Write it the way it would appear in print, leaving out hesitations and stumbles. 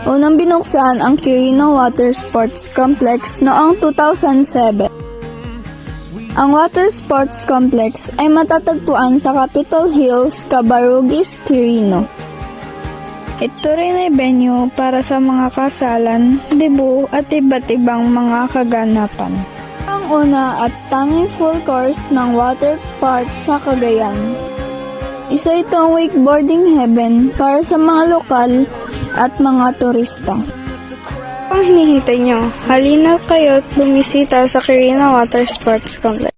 Unang binuksan ang Quirino Water Sports Complex noong 2007. Ang Water Sports Complex ay matatagpuan sa Capitol Hills, Cabarugis, Quirino. Ito rin ay venue para sa mga kasalan, debut at iba't ibang mga kaganapan. Ang una at tanging full course ng water park sa Cagayan. Isa itong wakeboarding heaven para sa mga lokal at mga turista. Ang hinihintay nyo, halina kayo't bumisita sa Quirino Water Sports Complex.